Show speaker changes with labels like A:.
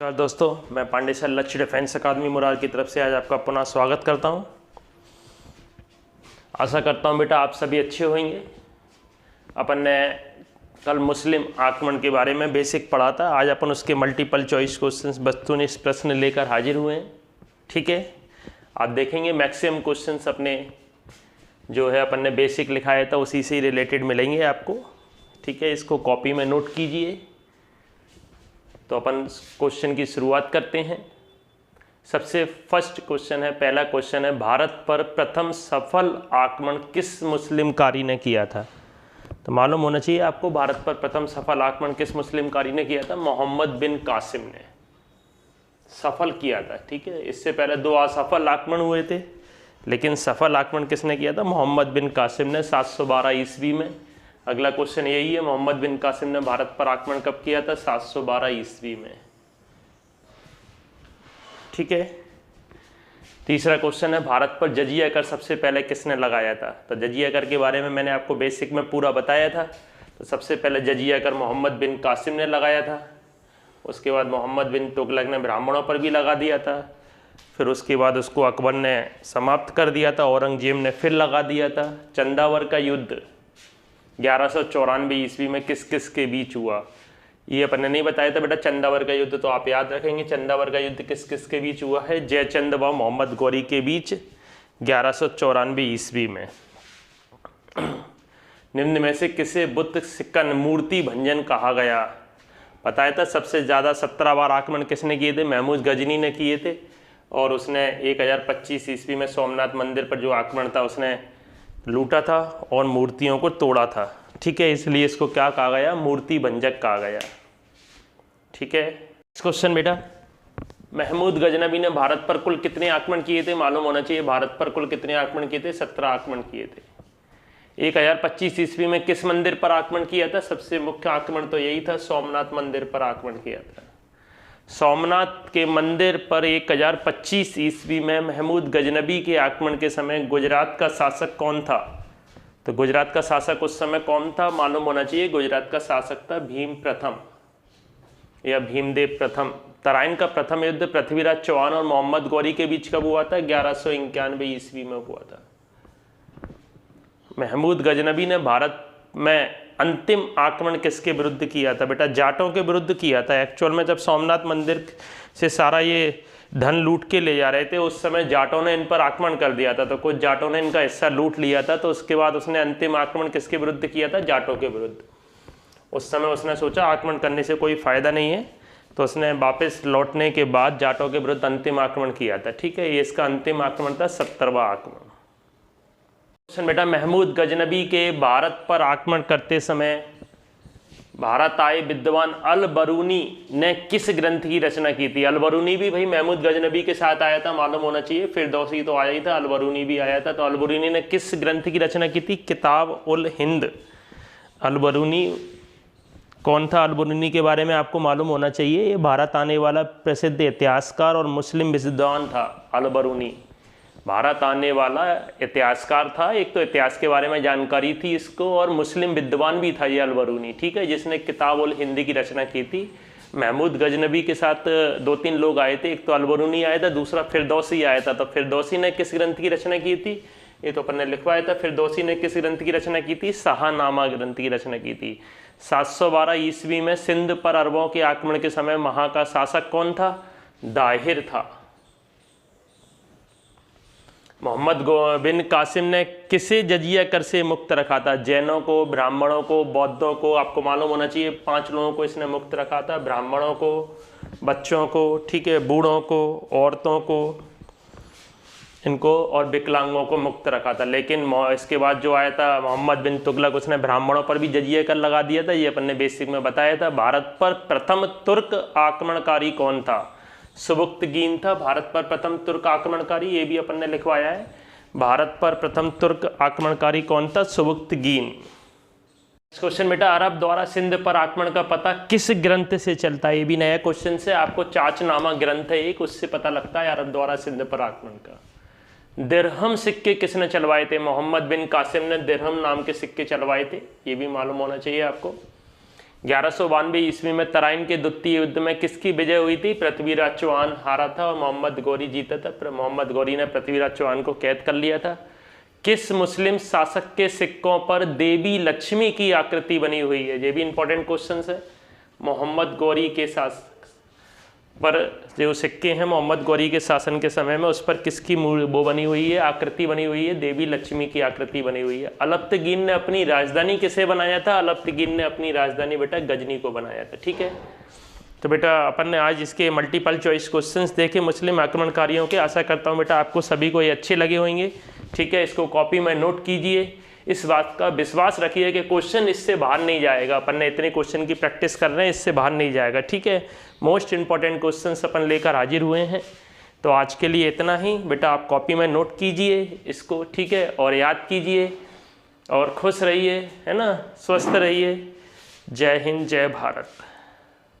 A: नमस्कार दोस्तों, मैं पांडे सर लक्ष्य डिफेंस अकादमी मुरार की तरफ से आज आपका पुनः स्वागत करता हूं। आशा करता हूं बेटा आप सभी अच्छे होंगे। अपन ने कल मुस्लिम आक्रमण के बारे में बेसिक पढ़ा था। आज अपन उसके मल्टीपल चॉइस क्वेश्चंस वस्तुनिष्ठ प्रश्न लेकर हाजिर हुए हैं। ठीक है, आप देखेंगे मैक्सिमम क्वेश्चंस अपने जो है अपन ने बेसिक लिखाया था उसी से रिलेटेड मिलेंगे आपको। ठीक है, इसको कॉपी में नोट कीजिए। तो अपन क्वेश्चन की शुरुआत करते हैं। सबसे फर्स्ट क्वेश्चन है, पहला क्वेश्चन है, भारत पर प्रथम सफल आक्रमण किस मुस्लिमकारी ने किया था? तो मालूम होना चाहिए आपको, भारत पर प्रथम सफल आक्रमण किस मुस्लिमकारी ने किया था? मोहम्मद बिन कासिम ने सफल किया था। ठीक है, इससे पहले दो असफल आक्रमण हुए थे, लेकिन सफल आक्रमण किसने किया था? मोहम्मद बिन कासिम ने 712 ईस्वी में। अगला क्वेश्चन यही है, मोहम्मद बिन कासिम ने भारत पर आक्रमण कब किया था? 712 ईस्वी में। ठीक है, तीसरा क्वेश्चन है, भारत पर जजिया कर सबसे पहले किसने लगाया था? तो जजिया कर के बारे में मैंने आपको बेसिक में पूरा बताया था। तो सबसे पहले जजिया कर मोहम्मद बिन कासिम ने लगाया था। उसके बाद मोहम्मद बिन तुगलक ने ब्राह्मणों पर भी लगा दिया था। फिर उसके बाद उसको अकबर ने समाप्त कर दिया था। औरंगजेब ने फिर लगा दिया था। चंदावर का युद्ध 1194 ईस्वी में किस किस के बीच हुआ? ये अपन ने नहीं बताया था बेटा। चंदावर का युद्ध तो आप याद रखेंगे। चंदावर का युद्ध किस किस के बीच हुआ है? जयचंद व मोहम्मद गौरी के बीच 1194 ईस्वी में। निम्न में से किसे बुद्ध सिक्कन मूर्ति भंजन कहा गया? बताया था सबसे ज़्यादा 17 बार आक्रमण किसने किए थे? महमूद गजनी ने किए थे। और उसने 1025 ईस्वी में सोमनाथ मंदिर पर जो आक्रमण था उसने लूटा था और मूर्तियों को तोड़ा था। ठीक है, इसलिए इसको क्या कहा गया? मूर्ति भंजक कहा गया। ठीक है, इस क्वेश्चन बेटा, महमूद गजनबी ने भारत पर कुल कितने आक्रमण किए थे? मालूम होना चाहिए। भारत पर कुल कितने आक्रमण किए थे? 17 आक्रमण किए थे। 1025 ईस्वी में किस मंदिर पर आक्रमण किया था? सबसे मुख्य आक्रमण तो यही था, सोमनाथ मंदिर पर आक्रमण किया था। सोमनाथ के मंदिर पर 1025 ईस्वी में महमूद गजनबी के आक्रमण के समय गुजरात का शासक कौन था? तो गुजरात का शासक उस समय कौन था? मालूम होना चाहिए। गुजरात का शासक था भीम प्रथम या भीमदेव प्रथम। तराइन का प्रथम युद्ध पृथ्वीराज चौहान और मोहम्मद गौरी के बीच कब हुआ था? 1191 ईस्वी में हुआ था। महमूद गजनबी ने भारत में अंतिम आक्रमण किसके विरुद्ध किया था? बेटा जाटों के विरुद्ध किया था। एक्चुअल में जब सोमनाथ मंदिर से सारा ये धन लूट के ले जा रहे थे उस समय जाटों ने इन पर आक्रमण कर दिया था। तो कुछ जाटों ने इनका हिस्सा लूट लिया था। तो उसके बाद उसने अंतिम आक्रमण किसके विरुद्ध किया था? जाटों के विरुद्ध। उस समय उसने सोचा आक्रमण करने से कोई फायदा नहीं है, तो उसने वापस लौटने के बाद जाटों के विरुद्ध अंतिम आक्रमण किया था। ठीक है, ये इसका अंतिम आक्रमण था, 17वां आक्रमण। क्वेश्चन बेटा, महमूद गजनबी के भारत पर आक्रमण करते समय भारत आए विद्वान अल बरूनी ने किस ग्रंथ की रचना की थी? अल बरूनी भी भाई महमूद गजनबी के साथ आया था, मालूम होना चाहिए। फिरदौसी तो आया ही था, अल बरूनी भी आया था। तो अल बरूनी ने किस ग्रंथ की रचना की थी? किताब उल हिंद। अल बरूनी कौन था? अल बरूनी के बारे में आपको मालूम होना चाहिए। ये भारत आने वाला प्रसिद्ध इतिहासकार और मुस्लिम विद्वान था। अल बरूनी भारत आने वाला इतिहासकार था। एक तो इतिहास के बारे में जानकारी थी इसको, और मुस्लिम विद्वान भी था ये अल बरूनी। ठीक है, जिसने किताब उल हिंद की रचना की थी। महमूद गजनबी के साथ 2-3 लोग आए थे। एक तो अल बरूनी आया था, दूसरा फिरदौसी आया था। तो फिरदौसी ने किस ग्रंथ की रचना की थी? ये तो अपन ने लिखवाया था। फिरदौसी ने किस ग्रंथ की रचना की थी? शाहनामा ग्रंथ की रचना की थी। 712 ईस्वी में सिंध पर अरबों के आक्रमण के समय वहां का शासक कौन था? दाहिर था। मोहम्मद बिन कासिम ने किसे जजिया कर से मुक्त रखा था? जैनों को, ब्राह्मणों को, बौद्धों को। आपको मालूम होना चाहिए 5 लोगों को इसने मुक्त रखा था। ब्राह्मणों को, बच्चों को, ठीक है, बूढ़ों को, औरतों को, इनको और विकलांगों को मुक्त रखा था। लेकिन इसके बाद जो आया था मोहम्मद बिन तुगलक, उसने ब्राह्मणों पर भी जजिया कर लगा दिया था। ये अपन ने बेसिक में बताया था। भारत पर प्रथम तुर्क आक्रमणकारी कौन था? सुबुक्तगीन था भारत पर प्रथम तुर्क आक्रमणकारी। ये भी अपन ने लिखवाया है। भारत पर प्रथम तुर्क आक्रमणकारी कौन था? सुबुक्तगीन। क्वेश्चन बेटा, अरब द्वारा सिंध पर आक्रमण का पता किस ग्रंथ से चलता है? ये भी नया क्वेश्चन से। आपको चाचनामा ग्रंथ है एक, उससे पता लगता है अरब द्वारा सिंध पर आक्रमण का। दिरहम सिक्के किसने चलवाए थे? मोहम्मद बिन कासिम ने दिरहम नाम के सिक्के चलवाए थे। ये भी मालूम होना चाहिए आपको। 1192 ईस्वी में तराइन के द्वितीय युद्ध में किसकी विजय हुई थी? पृथ्वीराज चौहान हारा था और मोहम्मद गौरी जीता था। मोहम्मद गौरी ने पृथ्वीराज चौहान को कैद कर लिया था। किस मुस्लिम शासक के सिक्कों पर देवी लक्ष्मी की आकृति बनी हुई है? ये भी इंपॉर्टेंट क्वेश्चन है। मोहम्मद गौरी के शासक पर जो सिक्के हैं मोहम्मद गौरी के शासन के समय में, उस पर किसकी वो बनी हुई है, आकृति बनी हुई है? देवी लक्ष्मी की आकृति बनी हुई है। अलप्तगीन ने अपनी राजधानी किसे बनाया था? अलप्तगीन ने अपनी राजधानी बेटा गजनी को बनाया था। ठीक है, तो बेटा अपन ने आज इसके मल्टीपल चॉइस क्वेश्चंस देखे मुस्लिम आक्रमणकारियों के। आशा करता हूँ बेटा आपको सभी को ये अच्छे लगे होंगे। ठीक है, इसको कॉपी में नोट कीजिए। इस बात का विश्वास रखिए कि क्वेश्चन इससे बाहर नहीं जाएगा। अपन ने इतने क्वेश्चन की प्रैक्टिस कर रहे हैं, इससे बाहर नहीं जाएगा। ठीक है, मोस्ट इंपॉर्टेंट क्वेश्चंस अपन लेकर हाजिर हुए हैं। तो आज के लिए इतना ही बेटा, आप कॉपी में नोट कीजिए इसको। ठीक है, और याद कीजिए और खुश रहिए, है ना, स्वस्थ रहिए। जय हिंद, जय भारत।